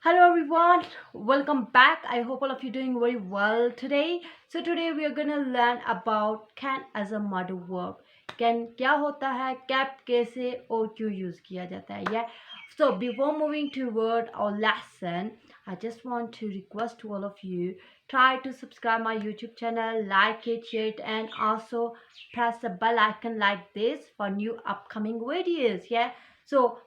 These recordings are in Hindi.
Hello everyone, welcome back. I hope all of you doing very well today. So today we are gonna learn about can as a modal verb. Can क्या होता है, cap कैसे और क्यों यूज किया जाता है. Yeah. So before moving toward our lesson, I just want to request to all of you try to subscribe my YouTube channel, like it, share it, and also press the bell icon like this for new upcoming videos. Yeah. So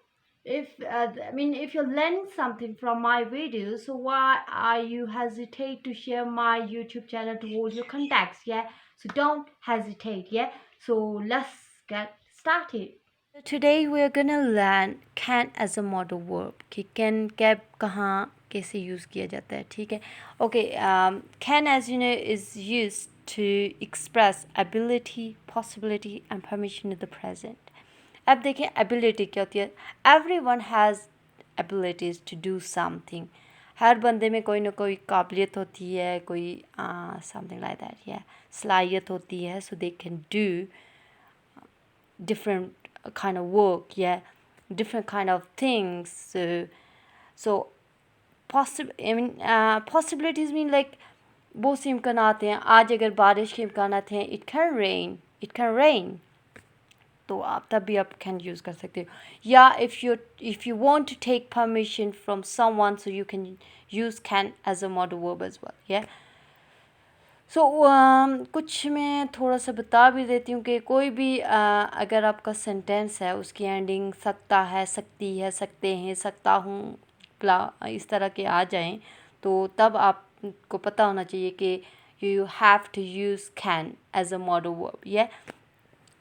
if you're learning something from my videos, so why are you hesitate to share my YouTube channel to all your contacts? Yeah, so don't hesitate. Yeah, so let's get started. So today we are gonna learn can as a modal verb कि can कैब कहाँ कैसे यूज़ किया जाता है. ठीक है. Okay, can, as you know, is used to express ability, possibility and permission in the present. अब देखें एबिलिटी क्या होती है. Everyone has abilities to do something. हर बंदे में कोई ना कोई काबिलियत होती है, कोई समथिंग लाइक दैट, या सलाहियत होती है, so they can do different kind of work, yeah, different kind of things. So possibilities mean like बहुत से इम्कानात हैं. आज अगर बारिश के इम्कानात हैं, it can rain, तो आप तब भी आप कैन यूज़ कर सकते हो. या if you want to take permission from someone, so you can use can as a modal verb as well. या सो कुछ मैं थोड़ा सा बता भी देती हूँ कि कोई भी अगर आपका सेंटेंस है, उसकी एंडिंग सकता है, सकती है, सकते हैं, सकता हूँ, इस तरह के आ जाएं, तो तब आपको पता होना चाहिए कि you have to use can as a modal verb. या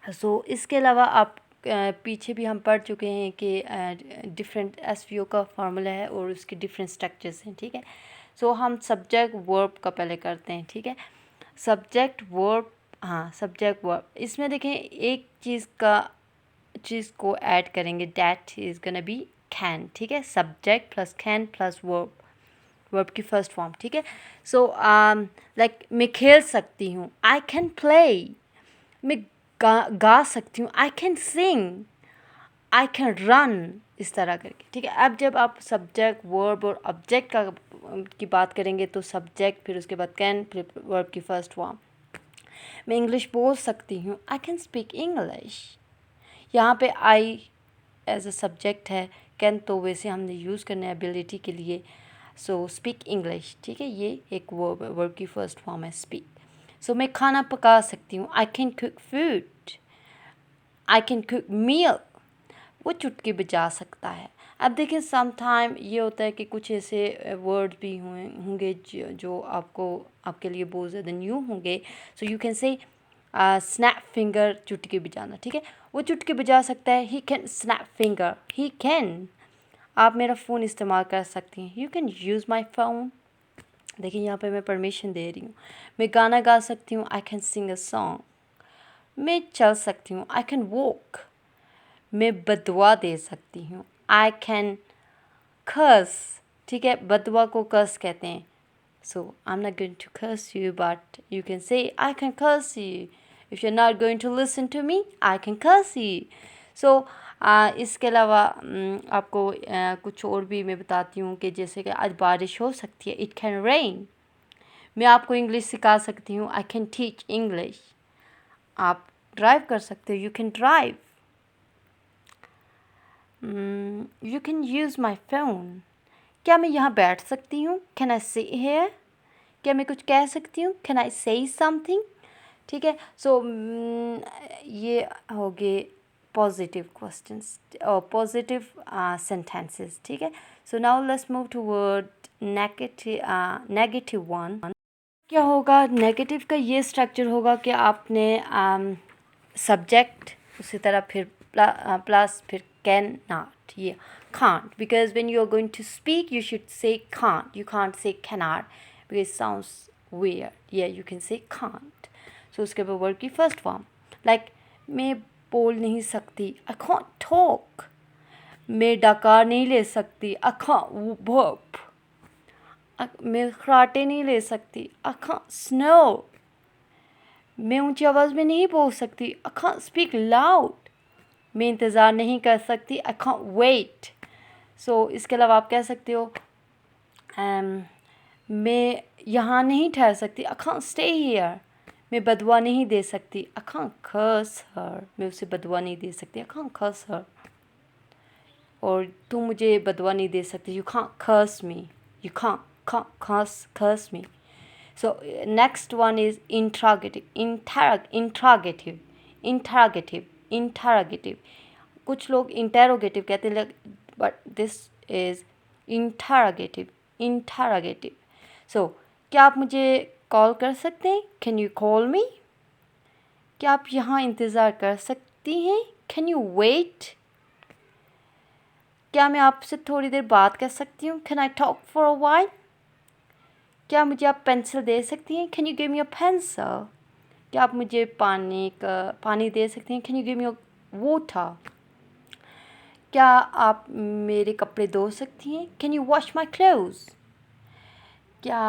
सो इसके अलावा आप पीछे भी हम पढ़ चुके हैं कि डिफरेंट एसवीओ का फार्मूला है और उसके डिफरेंट स्ट्रक्चर्स हैं. ठीक है. सो हम सब्जेक्ट वर्ब का पहले करते हैं. ठीक है. सब्जेक्ट वर्ब, हाँ, सब्जेक्ट वर्ब. इसमें देखें एक चीज़ को ऐड करेंगे, that is gonna be can. ठीक है. Subject plus can plus verb की फर्स्ट फॉर्म. ठीक है. सो लाइक मैं खेल सकती हूँ, आई कैन प्ले. मैं गा सकती हूँ, I can sing. I can run, इस तरह करके. ठीक है. अब जब आप सब्जेक्ट वर्ब और ऑब्जेक्ट की बात करेंगे, तो सब्जेक्ट, फिर उसके बाद कैन, फिर वर्ब की फर्स्ट फॉर्म. मैं इंग्लिश बोल सकती हूँ, आई कैन स्पीक इंग्लिश. यहाँ पे आई एज अ सब्जेक्ट है, कैन तो वैसे हमने यूज़ करना है एबिलिटी के लिए, सो स्पीक इंग्लिश. ठीक है. ये एक वर्ब की फर्स्ट फॉर्म है, स्पीक. सो मैं खाना पका सकती हूँ, I can cook food. I can cook meal. वो चुटकी बजा सकता है. अब देखिए सम टाइम ये होता है कि कुछ ऐसे वर्ड भी होंगे जो आपके लिए बहुत ज़्यादा न्यू होंगे. सो यू कैन से स्नैप फिंगर, चुटकी बजाना. ठीक है. वो चुटकी बजा सकता है, he can snap finger, he can. आप मेरा फ़ोन इस्तेमाल कर सकती हैं, you can use my phone. देखिए यहाँ पे मैं परमिशन दे रही हूँ. मैं गाना गा सकती हूँ, I can sing a song. मैं चल सकती हूँ, आई कैन वॉक. मैं बदुआ दे सकती हूँ, आई कैन कर्स. ठीक है. बदुआ को कर्स कहते हैं. So I am not going to curse you, but you can say I can curse you. If you are not going to listen to me, I can curse you. So इसके अलावा आपको कुछ और भी मैं बताती हूँ कि जैसे कि आज बारिश हो सकती है, इट कैन रेन. मैं आपको इंग्लिश सिखा सकती हूँ, आई कैन टीच इंग्लिश. आप ड्राइव कर सकते हो, you can drive. You can use my phone. क्या मैं यहाँ बैठ सकती हूँ, कैन आई सिट हियर. क्या मैं कुछ कह सकती हूँ, कैन आई से समथिंग. ठीक है. सो ये हो गए पॉजिटिव क्वेश्चंस और पॉजिटिव सेंटेंसेस. ठीक है. So now let's move toward negative one. क्या होगा नेगेटिव का, ये स्ट्रक्चर होगा कि आपने सब्जेक्ट, उसी तरह फिर प्लस फिर कैन नॉट, ये can't, because when you are going to speak you should say can't. You can't say cannot because it sounds weird. Yeah, you can say can't. So उसके बाद वर्ड की फर्स्ट फॉर्म, लाइक मैं बोल नहीं सकती, I can't talk. मैं डकार नहीं ले सकती, I can't burp. मैं खराटे नहीं ले सकती, I can't snore. मैं ऊंची आवाज़ में नहीं बोल सकती, I can't speak loud. मैं इंतज़ार नहीं कर सकती, I can't wait. सो इसके अलावा आप कह सकते हो मैं यहाँ नहीं ठहर सकती, I can't stay here. मैं बदुआ नहीं दे सकती, I can't curse her. मैं उसे बदुआ नहीं दे सकती, I can't curse her. और तुम मुझे बदुआ नहीं दे सकते, you can't curse me. You can't curse me. So next one is interrogative. Interrogative. कुछ लोग interrogative कहते हैं, but this is interrogative. So क्या आप मुझे कॉल कर सकते हैं? Can you call me? क्या आप यहाँ इंतज़ार कर सकती हैं? Can you wait? क्या मैं आपसे थोड़ी देर बात कर सकती हूँ? Can I talk for a while? क्या मुझे आप पेंसिल दे सकती हैं? Can you give me a pencil? क्या आप मुझे पानी दे सकती हैं? Can you give me a water? क्या आप मेरे कपड़े धो सकती हैं? Can you wash my clothes? क्या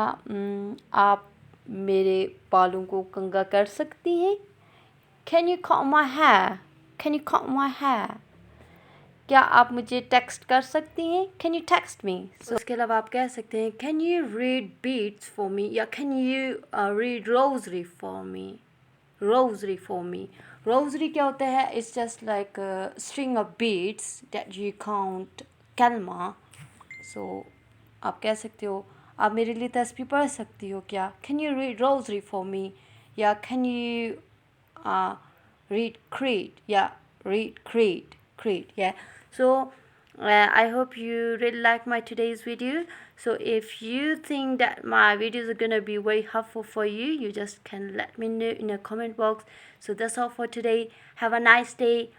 आप मेरे बालों को कंघा कर सकती हैं? Can you comb my hair? Can you comb my hair? क्या आप मुझे टेक्स्ट कर सकती हैं? Can you text me? So इसके अलावा आप कह सकते हैं Can you read beads for me? या Can you read rosary for me? Rosary for me. Rosary क्या होता है? It's just like a string of beads that you count कलमा. So आप कह सकते हो आप मेरे लिए तस्बीह पढ़ सकती हो क्या? Can you read rosary for me? या Can you read creed? Yeah, read creed. Yeah. So I hope you really like my today's video. So if you think that my videos are gonna be very helpful for you, you just can let me know in the comment box. So that's all for today. Have a nice day.